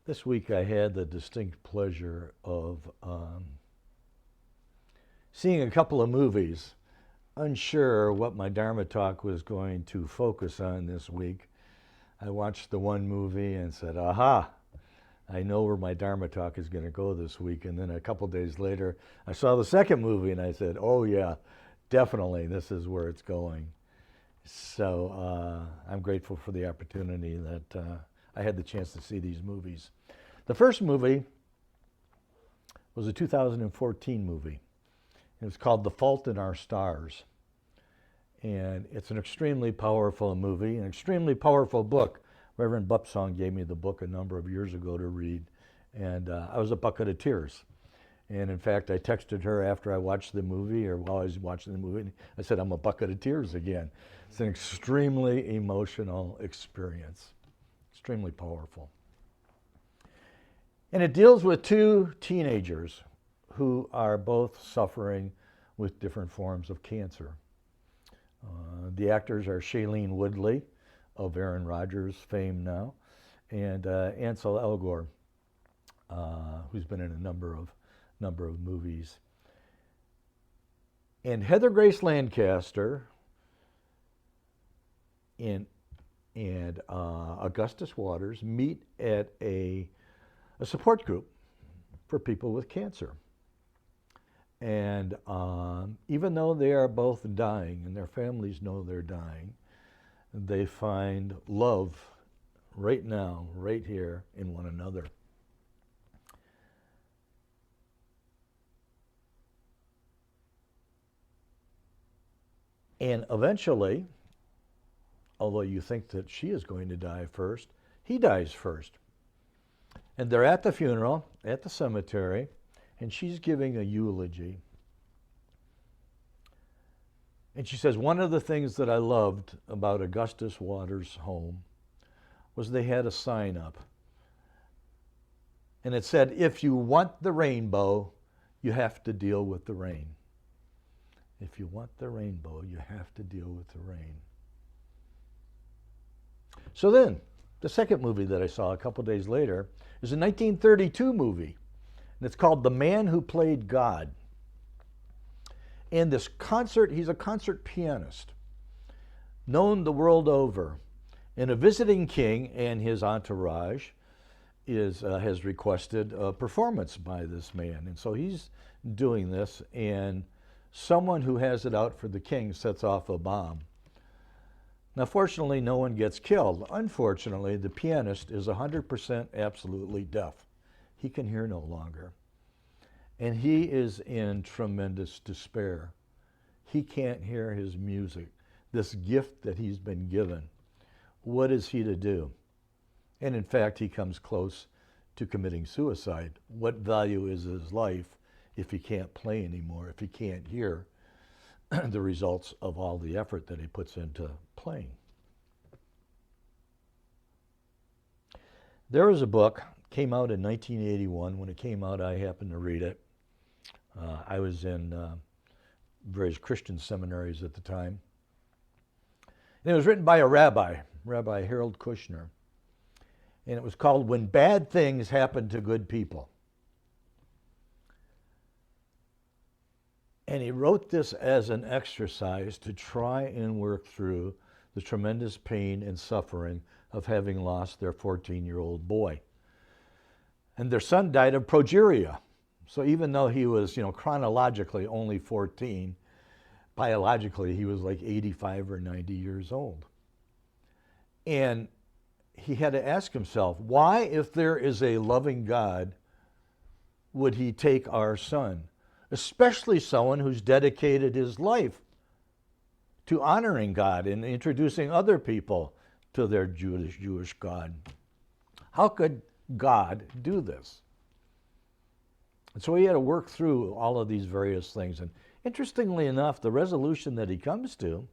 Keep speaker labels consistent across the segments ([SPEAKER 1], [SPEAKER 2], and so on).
[SPEAKER 1] This week I had the distinct pleasure of seeing a couple of movies. Unsure what my Dharma talk was going to focus on this week, I watched the one movie and said, aha, I know where my Dharma talk is going to go this week. And then a couple days later, I saw the second movie and I said, oh yeah, definitely this is where it's going. So I'm grateful for the opportunity that I had the chance to see these movies. The first movie was a 2014 movie. It was called The Fault in Our Stars. And it's an extremely powerful movie, an extremely powerful book. Reverend Bupsong gave me the book a number of years ago to read, and I was a bucket of tears. And in fact, I texted her after I watched the movie, or while I was watching the movie, I said, I'm a bucket of tears again. It's an extremely emotional experience, extremely powerful. And it deals with two teenagers who are both suffering with different forms of cancer. The actors are Shailene Woodley, of Aaron Rodgers fame now, and Ansel Elgort, who's been in a number of movies. And Heather Grace Lancaster and Augustus Waters meet at a support group for people with cancer. And even though they are both dying and their families know they're dying, they find love right now, right here in one another. And eventually, although you think that she is going to die first, he dies first. And they're at the funeral, at the cemetery, and she's giving a eulogy. And she says, one of the things that I loved about Augustus Waters' home was they had a sign up. And it said, if you want the rainbow, you have to deal with the rain. If you want the rainbow, you have to deal with the rain. So then, the second movie that I saw a couple days later is a 1932 movie. And it's called The Man Who Played God. And this concert, he's a concert pianist, known the world over. And a visiting king and his entourage has requested a performance by this man. And so he's doing this, and someone who has it out for the king sets off a bomb. Now, fortunately, no one gets killed. Unfortunately, the pianist is 100% absolutely deaf. He can hear no longer. And he is in tremendous despair. He can't hear his music, this gift that he's been given. What is he to do? And in fact, he comes close to committing suicide. What value is his life if he can't play anymore, if he can't hear the results of all the effort that he puts into playing? There was a book, came out in 1981. When it came out, I happened to read it. I was in various Christian seminaries at the time. And it was written by a rabbi, Rabbi Harold Kushner. And it was called When Bad Things Happen to Good People. And he wrote this as an exercise to try and work through the tremendous pain and suffering of having lost their 14-year-old boy. And their son died of progeria. So even though he was, chronologically only 14, biologically he was like 85 or 90 years old. And he had to ask himself, why, if there is a loving God, would he take our son? Especially someone who's dedicated his life to honoring God and introducing other people to their Jewish God. How could God do this? And so he had to work through all of these various things. And interestingly enough, the resolution that he comes to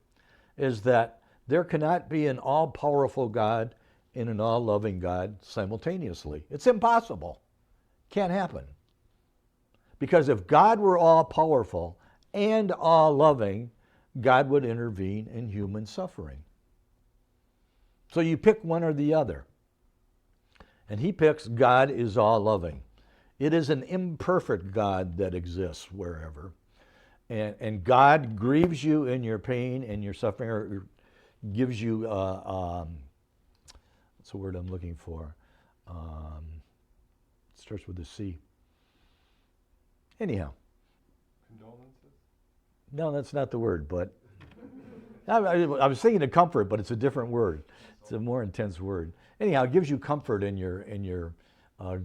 [SPEAKER 1] is that there cannot be an all-powerful God and an all-loving God simultaneously. It's impossible. Can't happen. Because if God were all-powerful and all-loving, God would intervene in human suffering. So you pick one or the other. And he picks God is all loving. It is an imperfect God that exists wherever. And God grieves you in your pain and your suffering, or gives you, what's the word I'm looking for? It starts with a C. Anyhow.
[SPEAKER 2] Condolences?
[SPEAKER 1] No, that's not the word, but I was thinking of comfort, but it's a different word. It's a more intense word. Anyhow, it gives you comfort in your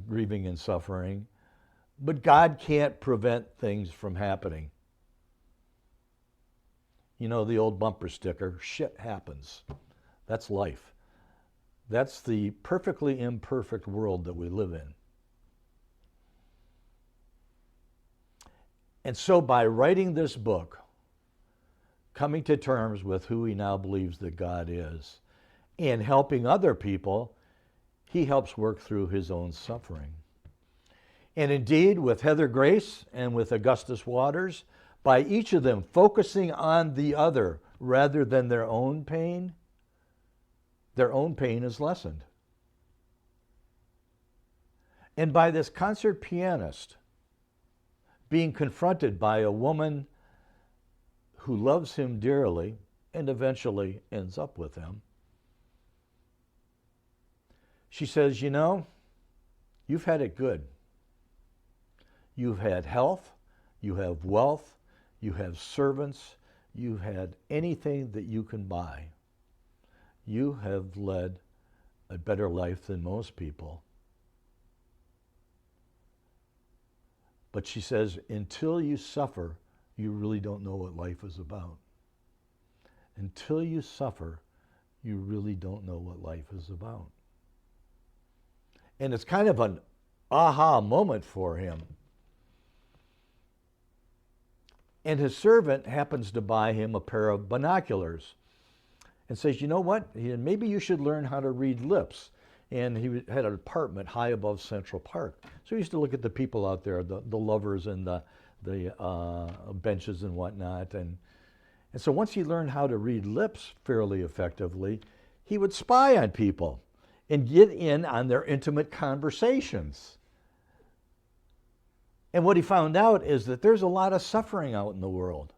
[SPEAKER 1] grieving and suffering. But God can't prevent things from happening. You know the old bumper sticker, shit happens. That's life. That's the perfectly imperfect world that we live in. And so by writing this book, coming to terms with who he now believes that God is, and helping other people, he helps work through his own suffering. And indeed, with Heather Grace and with Augustus Waters, by each of them focusing on the other rather than their own pain is lessened. And by this concert pianist being confronted by a woman who loves him dearly and eventually ends up with him, she says, you know, you've had it good. You've had health, you have wealth, you have servants, you've had anything that you can buy. You have led a better life than most people. But she says, until you suffer, you really don't know what life is about. Until you suffer, you really don't know what life is about. And it's kind of an aha moment for him. And his servant happens to buy him a pair of binoculars and says, you know what? Maybe you should learn how to read lips. And he had an apartment high above Central Park. So he used to look at the people out there, the lovers and the benches and whatnot. And so once he learned how to read lips fairly effectively, he would spy on people and get in on their intimate conversations. And what he found out is that there's a lot of suffering out in the world.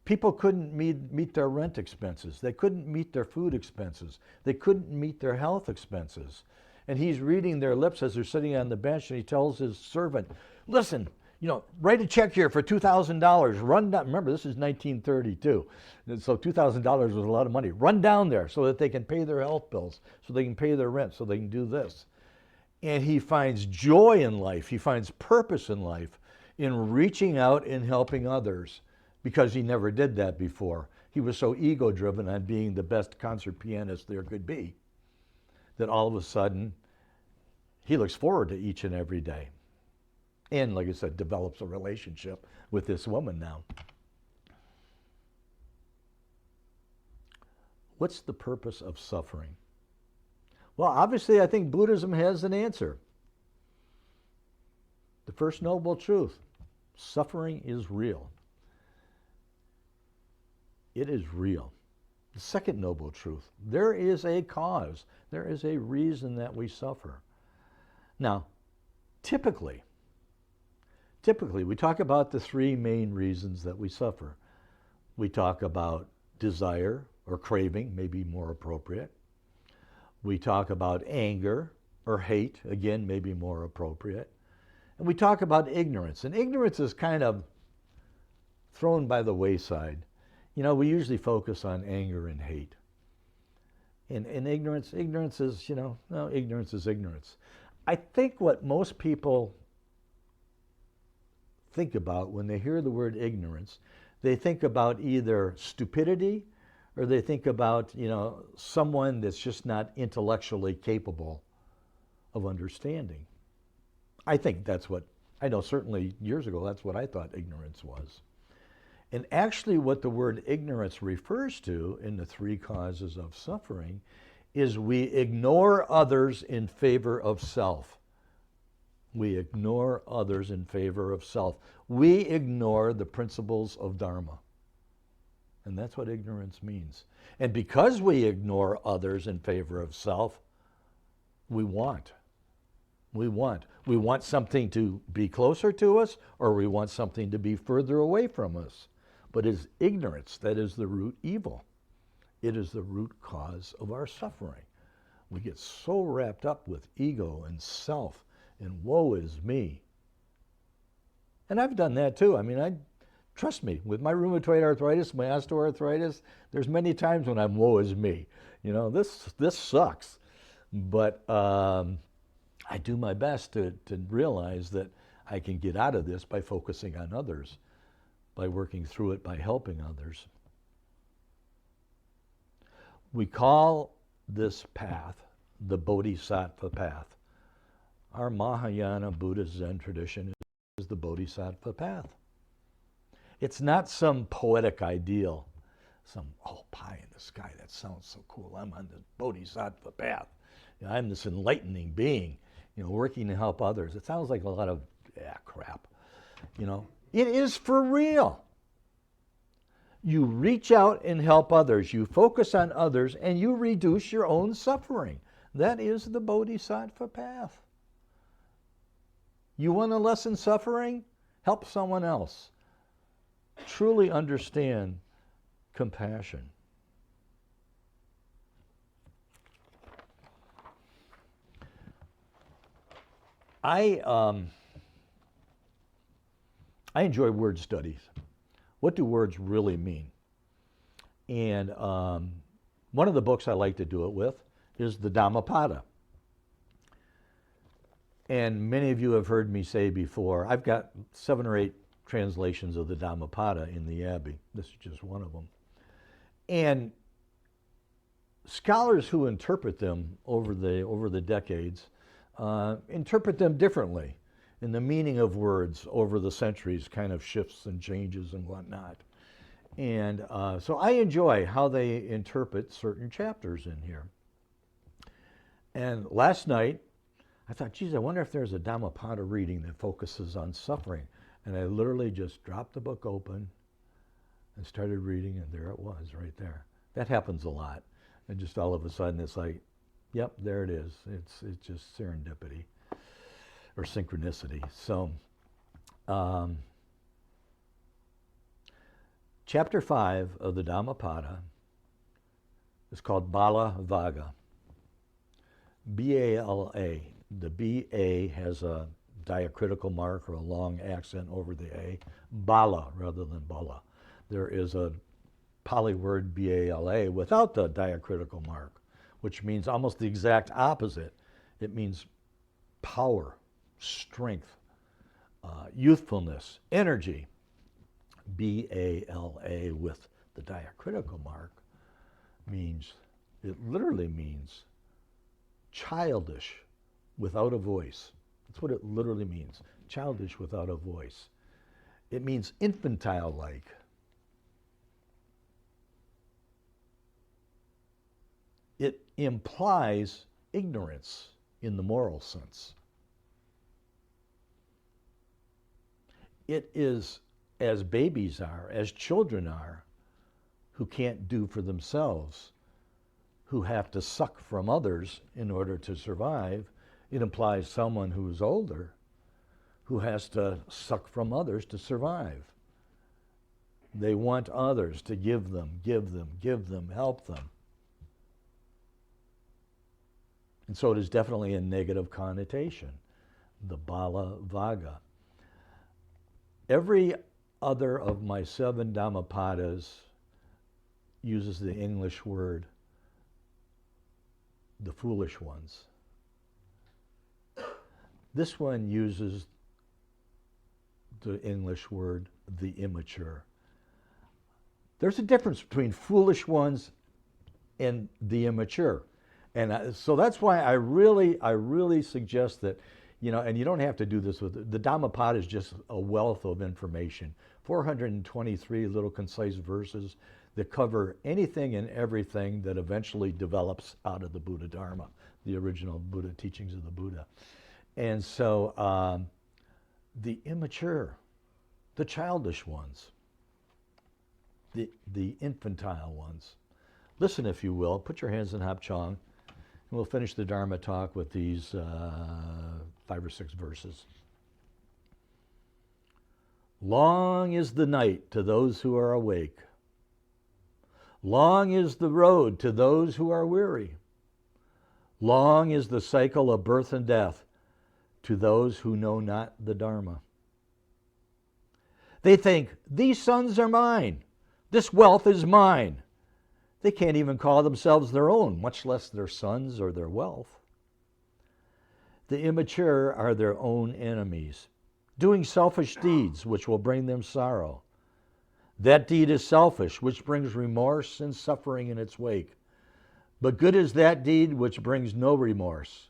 [SPEAKER 1] People couldn't meet their rent expenses. They couldn't meet their food expenses. They couldn't meet their health expenses. And he's reading their lips as they're sitting on the bench, and he tells his servant, listen, write a check here for $2,000. Run down. Remember, this is 1932. So $2,000 was a lot of money. Run down there so that they can pay their health bills, so they can pay their rent, so they can do this. And he finds joy in life. He finds purpose in life in reaching out and helping others, because he never did that before. He was so ego-driven on being the best concert pianist there could be that all of a sudden he looks forward to each and every day. And like I said, develops a relationship with this woman now. What's the purpose of suffering? Well, obviously, I think Buddhism has an answer. The first noble truth, suffering is real. It is real. The second noble truth, there is a cause. There is a reason that we suffer. Now, typically, we talk about the three main reasons that we suffer. We talk about desire or craving, maybe more appropriate. We talk about anger or hate, again, maybe more appropriate. And we talk about ignorance. And ignorance is kind of thrown by the wayside. We usually focus on anger and hate. And ignorance is, ignorance is ignorance. I think what most people think about when they hear the word ignorance, they think about either stupidity or they think about, someone that's just not intellectually capable of understanding. I think that's what, I know certainly years ago, that's what I thought ignorance was. And actually what the word ignorance refers to in the three causes of suffering is we ignore others in favor of self. We ignore others in favor of self. We ignore the principles of Dharma. And that's what ignorance means. And because we ignore others in favor of self, we want. We want something to be closer to us, or we want something to be further away from us. But it's ignorance that is the root evil. It is the root cause of our suffering. We get so wrapped up with ego and self and woe is me. And I've done that too. I mean, trust me, with my rheumatoid arthritis, my osteoarthritis, there's many times when I'm woe is me. You know, this sucks. But I do my best to realize that I can get out of this by focusing on others, by working through it, by helping others. We call this path the Bodhisattva Path. Our Mahayana Buddhist Zen tradition is the Bodhisattva Path. It's not some poetic ideal, some, oh, pie in the sky, that sounds so cool. I'm on the Bodhisattva Path. You know, I'm this enlightening being, you know, working to help others. It sounds like a lot of, crap. You know, it is for real. You reach out and help others. You focus on others and you reduce your own suffering. That is the Bodhisattva Path. You want to lessen suffering? Help someone else. Truly understand compassion. I enjoy word studies. What do words really mean? And one of the books I like to do it with is the Dhammapada. And many of you have heard me say before, I've got 7 or 8 translations of the Dhammapada in the Abbey. This is just one of them. And scholars who interpret them over the decades interpret them differently. And the meaning of words over the centuries kind of shifts and changes and whatnot. And so I enjoy how they interpret certain chapters in here. And last night, I thought, geez, I wonder if there's a Dhammapada reading that focuses on suffering. And I literally just dropped the book open and started reading, and there it was right there. That happens a lot. And just all of a sudden it's like, yep, there it is. It's just serendipity or synchronicity. So chapter 5 of the Dhammapada is called Bala Vaga. B-A-L-A. The B-A has a diacritical mark or a long accent over the A. Bala rather than Bala. There is a Pali word B-A-L-A without the diacritical mark, which means almost the exact opposite. It means power, strength, youthfulness, energy. B-A-L-A with the diacritical mark means, it literally means childish without a voice. That's what it literally means, childish without a voice. It means infantile-like. It implies ignorance in the moral sense. It is as babies are, as children are, who can't do for themselves, who have to suck from others in order to survive. It implies someone who is older, who has to suck from others to survive. They want others to give them, help them. And so it is definitely a negative connotation, the Bala Vaga. Every other of my 7 Dhammapadas uses the English word, the foolish ones. This one uses the English word, the immature. There's a difference between foolish ones and the immature. And so that's why I really suggest that, you know, and you don't have to do this with, the Dhammapada is just a wealth of information. 423 little concise verses that cover anything and everything that eventually develops out of the Buddha Dharma, the original Buddha teachings of the Buddha. And so the immature, the childish ones, the infantile ones. Listen, if you will, put your hands in Hap Chong, and we'll finish the Dharma talk with these 5 or 6 verses. Long is the night to those who are awake. Long is the road to those who are weary. Long is the cycle of birth and death to those who know not the Dharma. They think, these sons are mine. This wealth is mine. They can't even call themselves their own, much less their sons or their wealth. The immature are their own enemies, doing selfish deeds which will bring them sorrow. That deed is selfish, which brings remorse and suffering in its wake. But good is that deed which brings no remorse,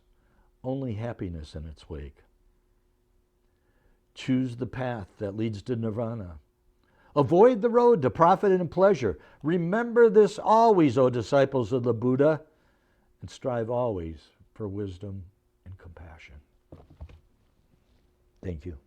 [SPEAKER 1] only happiness in its wake. Choose the path that leads to nirvana. Avoid the road to profit and pleasure. Remember this always, O disciples of the Buddha, and strive always for wisdom and compassion. Thank you.